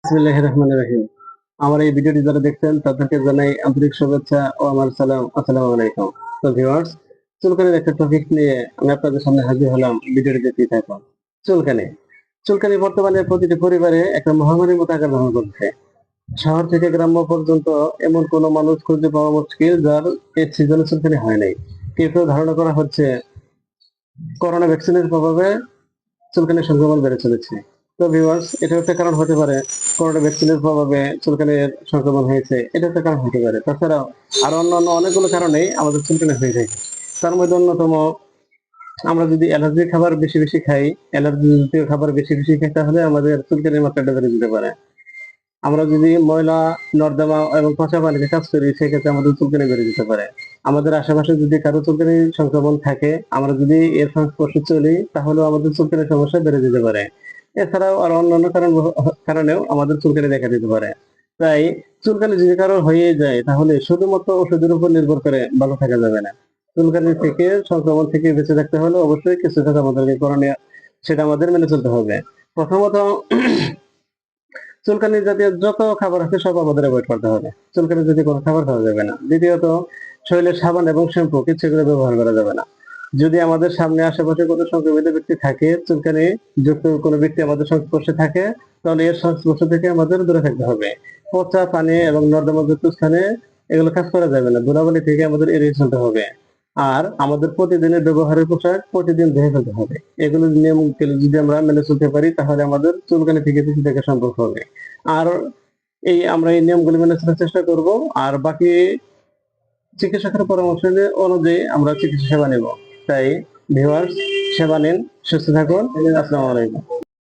বিসমিল্লাহির রহমানির রহিম। আমার এই ভিডিওটি যারা দেখছেন তাদেরকে জানাই আন্তরিক শুভেচ্ছা ও আমার সালাম। আসসালামু আলাইকুম। তো ভিউয়ার্স, চুলকানির একটা টপিক নিয়ে আমি আপনাদের সামনে হাজির হলাম। ভিডিওটি দেখতেই থাকুন। চুলকানি চুলকানি বর্তমানে প্রতিটি পরিবারে একটা মহামারীর মতো আকার ধারণ করছে। শহর থেকে গ্রাম্য পর্যন্ত এমন কোনো মানুষ খুঁজে পাওয়া মুশকিল যার এই সিজনে চুলকানি হয় নাই। কেউ কেউ ধারণা করা হচ্ছে করোনা ভ্যাকসিনের প্রভাবে চুলকানির সংক্রমণ বেড়ে চলেছে। তো ভিউয়ার্স, এটা একটা কারণ হতে পারে। করোনা ভ্যাকসিনের প্রভাবে চুলকানির সংক্রমণ হয়েছে, এটা একটা কারণ হতে পারে। তাছাড়াও আরো অন্যান্য অনেকগুলো কারণেই আমাদের চুলকানি হয়ে থাকে। তার মধ্যে অন্যতম, আমরা যদি অ্যালার্জি খাবার বেশি বেশি খাই, অ্যালার্জি জাতীয় খাবার বেশি বেশি খাই, তাহলে আমাদের চুলকানির মাত্রাটা বেড়ে যেতে পারে। আমরা যদি ময়লা নর্দমা এবং পচা পানিতে কাজ করি, সেক্ষেত্রে আমাদের চুলকানি বেড়ে যেতে পারে। আমাদের আশেপাশে যদি কারো চুলকানির সংক্রমণ থাকে, আমরা যদি এর সংস্পর্শে চলি, তাহলেও আমাদের চুলকানির সমস্যা বেড়ে যেতে পারে। এছাড়াও আরো অন্যান্য কারণেও আমাদের চুলকানি দেখা দিতে পারে। তাই চুলকানি যদি কারো হয়ে যায়, তাহলে শুধুমাত্র ওষুধের উপর নির্ভর করে ভালো থাকা যাবে না। চুলকানি থেকে, সংক্রমণ থেকে বেঁচে থাকতে হলে অবশ্যই কিছু কাজ আমাদেরকে করণীয়, সেটা আমাদের মেনে চলতে হবে। প্রথমত, চুলকানি জাতীয় যত খাবার আছে সব আমাদের অ্যাভয়েড করতে হবে। চুলকানি জাতীয় কোনো খাবার খাওয়া যাবে না। দ্বিতীয়ত, শরীরের সাবান এবং শ্যাম্পু কিছু এগুলো ব্যবহার করা যাবে না। যদি আমাদের সামনে আশেপাশে কোনো সংক্রমিত ব্যক্তি থাকে, চুলকানি যুক্ত কোনো ব্যক্তি আমাদের সংস্পর্শে থাকে, তাহলে এর সংস্পর্শ থেকে আমাদের দূরে থাকতে হবে। পচা পানি এবং নর্দমাযুক্ত স্থানে এগুলো কাজ করা যাবে না। ধুলাবালি থেকে আমাদের এড়িয়ে চলতে হবে। আর আমাদের প্রতিদিনের ব্যবহারের পোশাক প্রতিদিন ধুয়ে ফেলতে হবে। এগুলো নিয়মগুলো যদি আমরা মেনে চলতে পারি, তাহলে আমাদের চুলকানি থেকে বেঁচে থাকা সম্ভব হবে। আর আমরা এই নিয়মগুলো মেনে চলার চেষ্টা করব। আর বাকি চিকিৎসকের পরামর্শ অনুযায়ী আমরা চিকিৎসা সেবা নেব। তাই ভিউয়ার্স, সেবা নিন, সুস্থ থাকুন। আসসালামু আলাইকুম।